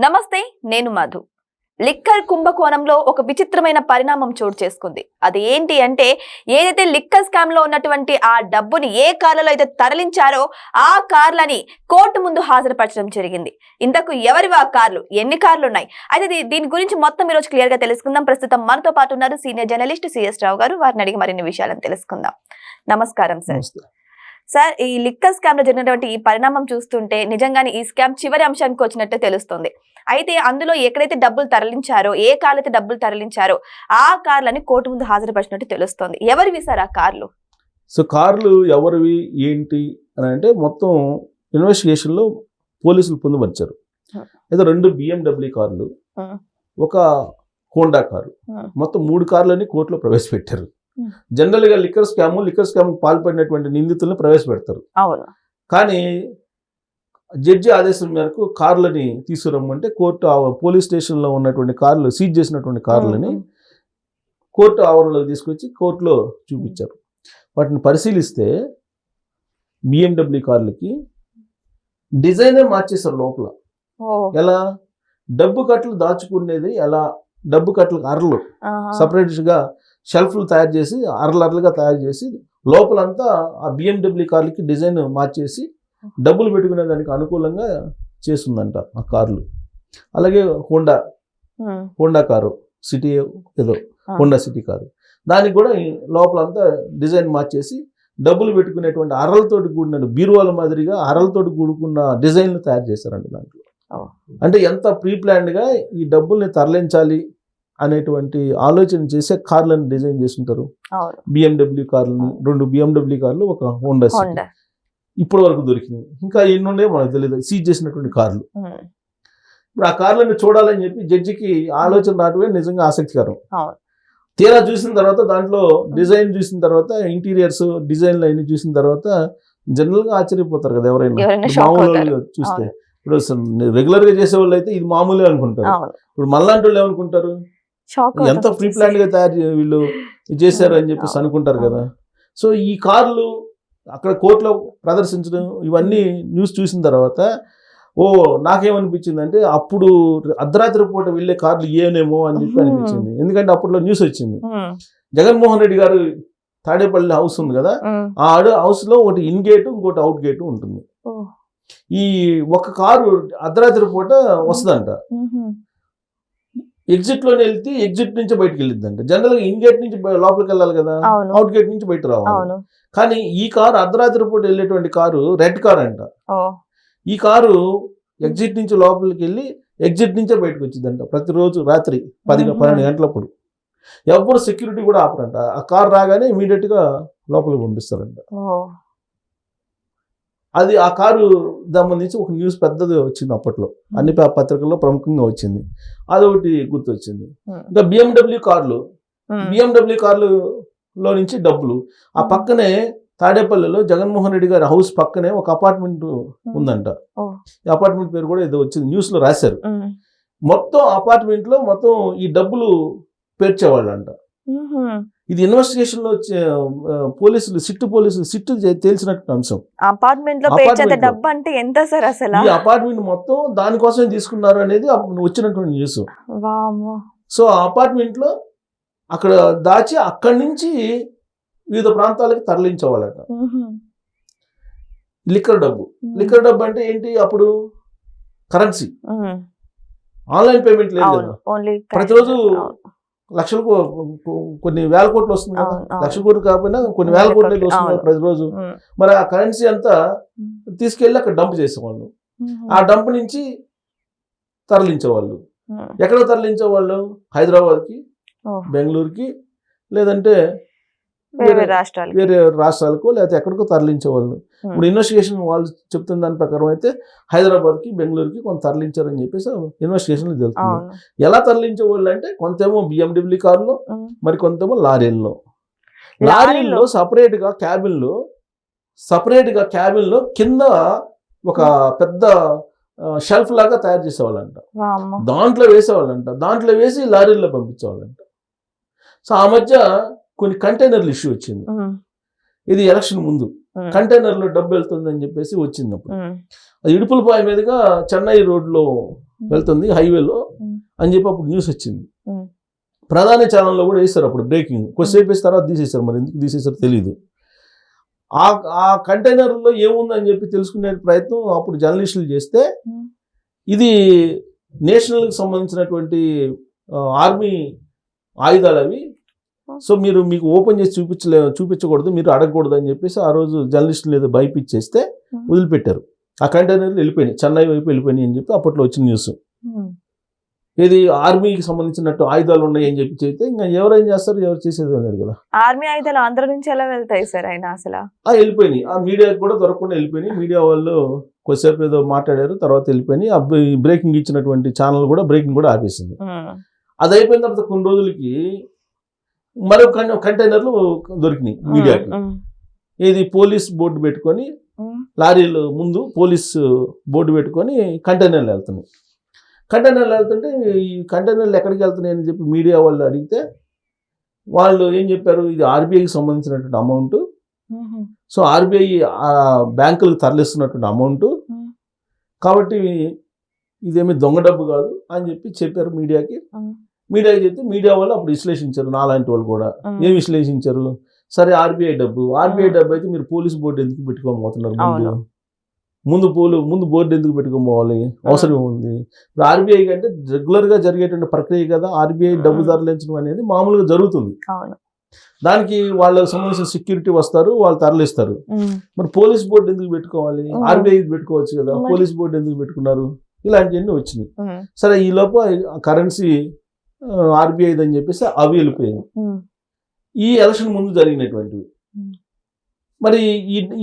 నమస్తే, నేను మధు. లిక్కర్ కుంభకోణంలో ఒక విచిత్రమైన పరిణామం చోటు చేసుకుంది. అది ఏంటి అంటే, ఏదైతే లిక్కర్ స్కామ్ లో ఉన్నటువంటి ఆ డబ్బుని ఏ కార్లలో అయితే తరలించారో ఆ కార్లని కోర్టు ముందు హాజరుపరచడం జరిగింది. ఇంతకు ఎవరివి ఆ కార్లు, ఎన్ని కార్లు ఉన్నాయి? అయితే దీని గురించి మొత్తం ఈరోజు క్లియర్ గా తెలుసుకుందాం. ప్రస్తుతం మనతో పాటు ఉన్నారు సీనియర్ జర్నలిస్ట్ సిఎస్ రావు గారు. వారిని అడిగి మరిన్ని విషయాలను తెలుసుకుందాం. నమస్కారం సార్. సార్, ఈ లిక్కర్ స్కామ్ లో జరిగినటువంటి ఈ పరిణామం చూస్తుంటే నిజంగానే ఈ స్కామ్ చివరి అంశానికి వచ్చినట్టే తెలుస్తుంది. అయితే అందులో ఎక్కడైతే డబ్బులు తరలించారో, ఏ కార్లు అయితే డబ్బులు తరలించారో ఆ కార్లని కోర్టు ముందు హాజరుపరిచినట్టు తెలుస్తోంది. ఎవరివి సార్ ఆ కార్లు? సో కార్లు ఎవరివి ఏంటి అని అంటే, మొత్తం ఇన్వెస్టిగేషన్ లో పోలీసులు పొందుపరిచారు. అయితే 2 BMW కార్లు, ఒక హోండా కారు, మొత్తం 3 కార్లని కోర్టులో ప్రవేశపెట్టారు. జనరల్ గా లిక్కర్ స్కామ్ పాల్పడినటువంటి నిందితులను ప్రవేశపెడతారు. కానీ జడ్జి ఆదేశం మేరకు కార్లని తీసుకురమ్మంటే కోర్టు పోలీస్ స్టేషన్ లో ఉన్నటువంటి కార్లు, సీజ్ చేసినటువంటి కార్లని కోర్టు ఆవరణలోకి తీసుకొచ్చి కోర్టులో చూపించారు. వాటిని పరిశీలిస్తే BMW కార్లకి డిజైనే మార్చేశారు. లోపల ఎలా డబ్బు కట్టలు దాచుకునేది, ఎలా డబ్బు కట్టలు అరలు సపరేట్ గా షెల్ఫ్లు తయారు చేసి అరలర్లుగా తయారు చేసి లోపలంతా ఆ BMW కార్లకి డిజైన్ మార్చేసి డబ్బులు పెట్టుకునే దానికి అనుకూలంగా చేస్తుందంట ఆ కార్లు. అలాగే హోండా కారు, సిటీ ఏదో హోండా సిటీ కారు, దానికి కూడా లోపలంతా డిజైన్ మార్చేసి డబ్బులు పెట్టుకునేటువంటి అరలతోటి కూడిన బీరువాల మాదిరిగా అరలతోటి కూడుకున్న డిజైన్లు తయారు చేశారంట దాంట్లో. అంటే ఎంత ప్రీ ప్లాన్డ్గా ఈ డబ్బుల్ని తరలించాలి అనేటువంటి ఆలోచన చేసే కార్లను డిజైన్ చేస్తుంటారు. BMW కార్లని, 2 BMW కార్లు, ఒక హోండా సిటీ ఇప్పటి వరకు దొరికినాయి. ఇంకా ఎన్నుండే మనకు తెలియదు సీజ్ చేసినటువంటి కార్లు. ఇప్పుడు ఆ కార్లను చూడాలని చెప్పి జడ్జికి ఆలోచన రావడమే నిజంగా ఆసక్తికరం. తీరా చూసిన తర్వాత, దాంట్లో డిజైన్ చూసిన తర్వాత, ఇంటీరియర్స్ డిజైన్లు అన్ని చూసిన తర్వాత జనరల్ గా ఆశ్చర్యపోతారు కదా ఎవరైనా మామూలు చూస్తే. ఇప్పుడు రెగ్యులర్ గా చేసే వాళ్ళు అయితే ఇది మామూలే అనుకుంటారు. ఇప్పుడు మళ్ళాంటి వాళ్ళు ఏమనుకుంటారు, ఎంత ప్రీ ప్లాన్ గా వీళ్ళు చేశారు అని చెప్పేసి అనుకుంటారు కదా. సో ఈ కార్లు అక్కడ కోర్టులో ప్రదర్శించడం, ఇవన్నీ న్యూస్ చూసిన తర్వాత నాకేమనిపించింది అంటే, అప్పుడు అర్ధరాత్రి పూట వెళ్ళే కార్లు ఏనేమో అని చెప్పి అనిపించింది. ఎందుకంటే అప్పట్లో న్యూస్ వచ్చింది, జగన్మోహన్ రెడ్డి గారు తాడేపల్లి హౌస్ ఉంది కదా, ఆ హౌస్ లో ఒకటి ఇన్ గేటు, ఇంకోటి అవుట్ గేటు ఉంటుంది. ఈ ఒక కారు అర్ధరాత్రి పూట వస్తుందంట, ఎగ్జిట్ లోనే వెళ్తే ఎగ్జిట్ నుంచి బయటకు వెళ్ళిద్దంట. జనరల్ గా ఇన్ గేట్ నుంచి లోపలికి వెళ్ళాలి కదా, అవుట్ గేట్ నుంచి బయట రావాలి. కానీ ఈ కారు అర్ధరాత్రి పూట వెళ్ళేటువంటి కారు రెడ్ కార్ అంట. ఈ కారు ఎగ్జిట్ నుంచి లోపలికి వెళ్ళి ఎగ్జిట్ నుంచే బయటకు వచ్చిందంట ప్రతిరోజు రాత్రి 10-12 గంటలప్పుడు. ఎవరు సెక్యూరిటీ కూడా ఆపరంట. ఆ కారు రాగానే ఇమీడియట్ గా లోపలికి పంపిస్తారంట. అది ఆ కారు సంబంధించి ఒక న్యూస్ పెద్దది వచ్చింది అప్పట్లో, అన్ని పత్రికల్లో ప్రముఖంగా వచ్చింది. అదొకటి గుర్తొచ్చింది. ఇంకా BMW కార్లలో నుంచి డబ్బులు, ఆ పక్కనే తాడేపల్లిలో జగన్మోహన్ రెడ్డి గారి హౌస్ పక్కనే ఒక అపార్ట్మెంట్ ఉందంట. ఈ అపార్ట్మెంట్ పేరు కూడా ఏదో వచ్చింది, న్యూస్ లో రాశారు. మొత్తం అపార్ట్మెంట్ లో మొత్తం ఈ డబ్బులు పేర్చేవాళ్ళు అంట. ఇది ఇన్వెస్టిగేషన్ లో పోలీసులు సిట్టు తేల్చినట్టు అంశం. అపార్ట్మెంట్ లో పేర్చేంత డబ్బు అంటే ఎంత సార్ అసలు? ఈ అపార్ట్మెంట్ మొత్తం దానికోసమే తీసుకున్నారు అనేది వచ్చినటువంటి న్యూస్. సో ఆ అపార్ట్మెంట్ లో అక్కడ దాచి అక్కడి నుంచి వివిధ ప్రాంతాలకు తరలించేవాళ్ళట. లిక్కర్ డబ్బు అంటే ఏంటి, అప్పుడు కరెన్సీ, ఆన్లైన్ పేమెంట్ లేదు కదా. ప్రతిరోజు లక్షలకు కొన్ని వేల కోట్లు వస్తుంది కదా, లక్ష కోట్లు కాకపోయినా కొన్ని వేల కోట్లు అయితే వస్తుంది ప్రతిరోజు. మరి ఆ కరెన్సీ అంతా తీసుకెళ్ళి అక్కడ డంప్ చేసేవాళ్ళు. ఆ డంప్ నుంచి తరలించేవాళ్ళు. ఎక్కడ తరలించేవాళ్ళు? హైదరాబాద్కి, బెంగళూరుకి, లేదంటే వేరే రాష్ట్రాలకు, లేకపోతే ఎక్కడికో తరలించేవాళ్ళు. ఇప్పుడు ఇన్వెస్టిగేషన్ వాళ్ళు చెప్తున్న దాని ప్రకారం అయితే హైదరాబాద్కి, బెంగళూరుకి కొంత తరలించారని చెప్పేసి ఇన్వెస్టిగేషన్ తెలుస్తుంది. ఎలా తరలించేవాళ్ళు అంటే, కొంతేమో BMW కార్లో, మరి కొంతేమో లారీల్లో సపరేట్ గా క్యాబిన్ లో కింద ఒక పెద్ద షెల్ఫ్ లాగా తయారు చేసేవాళ్ళంట. దాంట్లో వేసి లారీల్లో పంపించేవాళ్ళంట. సో ఆ మధ్య కొన్ని కంటైనర్లు ఇష్యూ వచ్చింది. ఇది ఎలక్షన్ ముందు కంటైనర్లో డబ్బు వెళ్తుందని చెప్పేసి వచ్చింది. అప్పుడు అది ఇడుపులపాయ మీదుగా చెన్నై రోడ్లో వెళ్తుంది హైవేలో అని చెప్పి అప్పుడు న్యూస్ వచ్చింది. ప్రధాన ఛానల్లో కూడా వేస్తారు అప్పుడు బ్రేకింగ్, కొద్దిసేపు వేసిన తర్వాత తీసేశారు, మరి ఎందుకు తీసేసారో తెలియదు. ఆ కంటైనర్లో ఏముందని చెప్పి తెలుసుకునే ప్రయత్నం అప్పుడు జర్నలిస్టులు చేస్తే ఇది నేషనల్కి సంబంధించినటువంటి ఆర్మీ ఆయుధాలు అవి, సో మీకు ఓపెన్ చేసి చూపించకూడదు, మీరు అడగకూడదు అని చెప్పేసి ఆ రోజు జర్నలిస్టులు ఏదో భయపిచ్చేస్తే వదిలిపెట్టారు. ఆ కంటైనర్లు వెళ్ళిపోయినాయి, చెన్నై వైపు వెళ్ళిపోయినాయి అని చెప్పి అప్పట్లో వచ్చిన న్యూస్. ఇది ఆర్మీకి సంబంధించినట్టు ఆయుధాలు ఉన్నాయి అని చెప్పి చెప్తే ఇంకా ఎవరేం చేస్తారు, ఎవరు చేసేది అన్నారు కదా. ఆర్మీ ఆయుధాలు ఆంధ్ర నుంచి ఎలా వెళ్తాయి సార్ ఆయన అసలు? వెళ్ళిపోయినాయి, ఆ మీడియాకి కూడా దొరకకుండా వెళ్ళిపోయినాయి. మీడియా వాళ్ళు కొద్దిసేపు ఏదో మాట్లాడారు, తర్వాత వెళ్ళిపోయినాయి. ఆ బ్రేకింగ్ ఇచ్చినటువంటి ఛానల్ కూడా బ్రేకింగ్ కూడా ఆపేసింది. అది అయిపోయిన తర్వాత కొన్ని రోజులకి మరొక కంటైనర్లు దొరికినాయి మీడియాకి. ఇది పోలీస్ బోర్డు పెట్టుకొని, లారీలు ముందు పోలీస్ బోర్డు పెట్టుకొని కంటైనర్లు వెళ్తున్నాయి. కంటైనర్లు వెళ్తుంటే ఈ కంటైనర్లు ఎక్కడికి వెళ్తున్నాయి అని చెప్పి మీడియా వాళ్ళు అడిగితే వాళ్ళు ఏం చెప్పారు, ఇది ఆర్బీఐకి సంబంధించినటువంటి అమౌంట్, సో ఆర్బీఐ బ్యాంకులకు తరలిస్తున్నటువంటి అమౌంట్, కాబట్టి ఇదేమి దొంగ డబ్బు కాదు అని చెప్పారు మీడియాకి. మీడియాకి చెప్తే మీడియా వాళ్ళు అప్పుడు విశ్లేషించారు, నాలాంటి వాళ్ళు కూడా. ఏం విశ్లేషించారు, సరే ఆర్బీఐ డబ్బు అయితే మీరు పోలీస్ బోర్డు ఎందుకు పెట్టుకోబోతున్నారు, ముందు బోర్డు ఎందుకు పెట్టుకోవాలి, అవసరం ఉంది. ఇప్పుడు ఆర్బీఐ కంటే రెగ్యులర్గా జరిగేటువంటి ప్రక్రియ కదా ఆర్బీఐ డబ్బు తరలించడం అనేది, మామూలుగా జరుగుతుంది. దానికి వాళ్ళకి సంబంధించిన సెక్యూరిటీ వస్తారు, వాళ్ళు తరలిస్తారు. మరి పోలీస్ బోర్డు ఎందుకు పెట్టుకోవాలి, ఆర్బీఐ పెట్టుకోవచ్చు కదా, పోలీస్ బోర్డు ఎందుకు పెట్టుకున్నారు, ఇలాంటివన్నీ వచ్చినాయి. సరే ఈ లోప కరెన్సీ ఆర్బీఐ అని చెప్పేసి అవి వెళ్ళిపోయాయి. ఈ ఎలక్షన్ ముందు జరిగినటువంటివి. మరి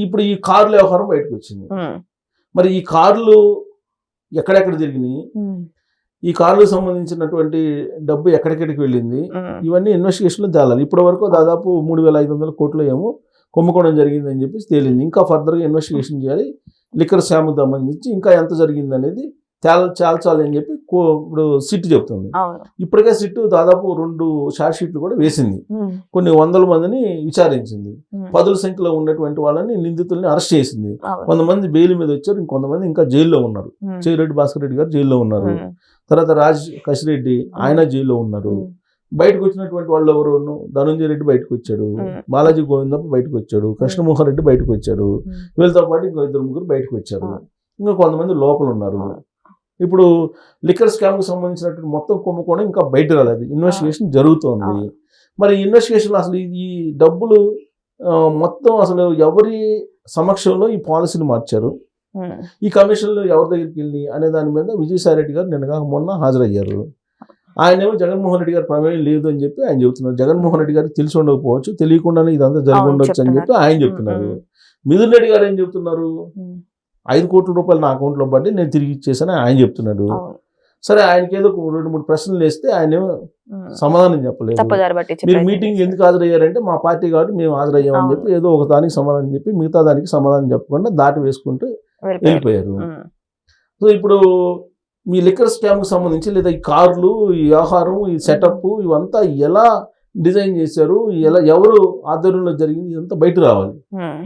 ఇప్పుడు ఈ కార్ల వ్యవహారం బయటకు వచ్చింది. మరి ఈ కార్లు ఎక్కడెక్కడ జరిగినాయి, ఈ కార్లకు సంబంధించినటువంటి డబ్బు ఎక్కడెక్కడికి వెళ్ళింది, ఇవన్నీ ఇన్వెస్టిగేషన్లో తేలాలి. ఇప్పటి వరకు దాదాపు 3,500 కోట్లు ఏమో కుంభకోణం జరిగిందని చెప్పేసి తేలింది. ఇంకా ఫర్దర్గా ఇన్వెస్టిగేషన్ చేయాలి. లిక్కర్ స్కామ్కి సంబంధించి ఇంకా ఎంత జరిగింది అనేది తేల్చాలి అని చెప్పి ఇప్పుడు సిట్ చెప్తుంది. ఇప్పటికే సిట్ దాదాపు 2 షార్ట్ షీట్లు కూడా వేసింది, కొన్ని 100 మందిని విచారించింది, 10ల సంఖ్యలో ఉన్నటువంటి వాళ్ళని నిందితుల్ని అరెస్ట్ చేసింది. కొంతమంది బెయిల్ మీద వచ్చారు, ఇంకొంతమంది ఇంకా జైల్లో ఉన్నారు. చెవిరెడ్డి భాస్కర్ రెడ్డి గారు జైల్లో ఉన్నారు, తర్వాత రాజ్ కసిరెడ్డి ఆయన జైల్లో ఉన్నారు. బయటకు వచ్చినటువంటి వాళ్ళు ఎవరు, ధనంజయ రెడ్డి బయటకు వచ్చాడు, బాలాజీ గోవిందప్ప బయటకు వచ్చాడు, కృష్ణమోహన్ రెడ్డి బయటకు వచ్చాడు, వీళ్ళతో పాటు ఇంకో 2-3 బయటకు వచ్చారు, ఇంకా కొంతమంది లోపల ఉన్నారు. ఇప్పుడు లిక్కర్ స్కామ్కి సంబంధించినటువంటి మొత్తం కుంభకోణం ఇంకా బయట రాలేదు, ఇన్వెస్టిగేషన్ జరుగుతోంది. మరి ఇన్వెస్టిగేషన్ అసలు ఈ డబ్బులు మొత్తం అసలు ఎవరి సమక్షంలో ఈ పాలసీని మార్చారు, ఈ కమిషన్లు ఎవరి దగ్గరికి వెళ్ళి అనే దాని మీద విజయసాయి రెడ్డి గారు నిన్నగా మొన్న హాజరయ్యారు. ఆయనేమో జగన్మోహన్ రెడ్డి గారి ప్రమేయం లేదు అని చెప్పి ఆయన చెబుతున్నారు. జగన్మోహన్ రెడ్డి గారికి తెలిసి ఉండకపోవచ్చు, తెలియకుండానే ఇదంతా జరిగి ఉండొచ్చు అని చెప్పి ఆయన చెప్తున్నారు. మిథున్ రెడ్డి గారు ఏం చెప్తున్నారు, 5 కోట్ల రూపాయలు నా అకౌంట్లో పడి నేను తిరిగి ఇచ్చేసాను ఆయన చెప్తున్నాడు. సరే ఆయనకి ఏదో 2-3 ప్రశ్నలు వేస్తే ఆయన సమాధానం చెప్పలేదు. మీరు మీటింగ్ ఎందుకు హాజరయ్యారంటే మా పార్టీ కాబట్టి మేము హాజరయ్యామని చెప్పి ఏదో ఒక దానికి సమాధానం చెప్పి మిగతా దానికి సమాధానం చెప్పకుండా దాటి వేసుకుంటూ వెళ్ళిపోయారు. సో ఇప్పుడు మీ లిక్కర్ స్కామ్కి సంబంధించి లేదా ఈ కార్లు, ఈ వ్యవహారం, ఈ సెటప్ ఇవంతా ఎలా డిజైన్ చేశారు, ఎవరు ఆధ్వర్యంలో జరిగింది, ఇదంతా బయట రావాలి.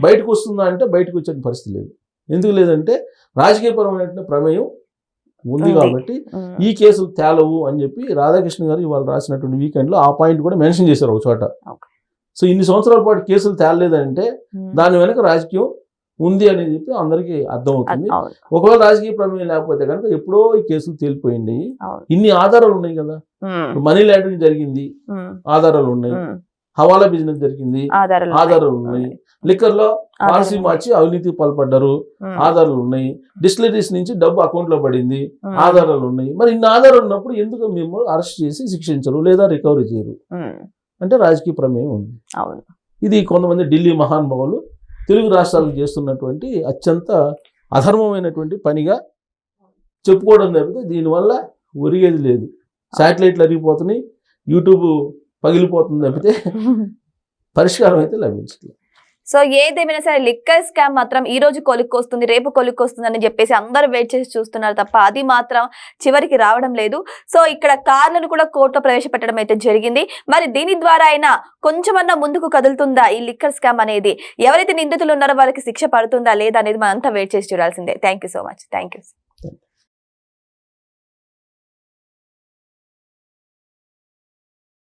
బయటకు వస్తుందా అంటే బయటకు వచ్చే పరిస్థితి లేదు. ఎందుకు లేదంటే రాజకీయపరమైన ప్రమేయం ఉంది కాబట్టి ఈ కేసులు తేలవు అని చెప్పి రాధాకృష్ణ గారు ఇవాళ రాసినటువంటి వీకెండ్లో ఆ పాయింట్ కూడా మెన్షన్ చేశారు ఒక చోట. సో ఇన్ని సంవత్సరాల పాటు కేసులు తేలలేదంటే దాని వెనక రాజకీయం ఉంది అని చెప్పి అందరికీ అర్థమవుతుంది. ఒకవేళ రాజకీయ ప్రమేయం లేకపోతే కనుక ఎప్పుడో ఈ కేసులు తేలిపోయింది. ఇన్ని ఆధారాలు ఉన్నాయి కదా, మనీ లాండరింగ్ జరిగింది ఆధారాలు ఉన్నాయి, హవాలా బిజినెస్ జరిగింది ఆధారాలు ఉన్నాయి, లిక్కర్ లో పాలసీ మార్చి అవినీతికి పాల్పడ్డారు ఆధారాలు ఉన్నాయి, డిస్టిలరీస్ నుంచి డబ్బు అకౌంట్ లో పడింది ఆధారాలు ఉన్నాయి. మరి ఇన్ని ఆధారాలు ఉన్నప్పుడు ఎందుకు మేము అరెస్ట్ చేసి శిక్షించరు లేదా రికవరీ చేయరు అంటే రాజకీయ ప్రమేయం ఉంది. ఇది కొంతమంది ఢిల్లీ మహానుభావులు తెలుగు రాష్ట్రాలకు చేస్తున్నటువంటి అత్యంత అధర్మమైనటువంటి పనిగా చెప్పుకోవడం తప్పితే దీనివల్ల ఒరిగేది లేదు. శాటిలైట్లు అరిగిపోతున్నాయి, యూట్యూబ్ పగిలిపోతుంది తప్పితే పరిష్కారం అయితే లభించలేదు. సో ఏదేమైనా సరే లిక్కర్ స్కామ్ మాత్రం ఈ రోజు కొలిక్కొస్తుంది, రేపు కొలిక్కొస్తుంది అని చెప్పేసి అందరూ వెయిట్ చేసి చూస్తున్నారు తప్ప అది మాత్రం చివరికి రావడం లేదు. సో ఇక్కడ కార్లను కూడా కోర్టులో ప్రవేశపెట్టడం అయితే జరిగింది. మరి దీని ద్వారా అయినా కొంచెమన్నా ముందుకు కదులుతుందా ఈ లిక్కర్ స్కామ్ అనేది, ఎవరైతే నిందితులు ఉన్నారో వారికి శిక్ష పడుతుందా లేదా అనేది మనంతా వెయిట్ చేసి చూడాల్సిందే. Thank you so much. Thank you.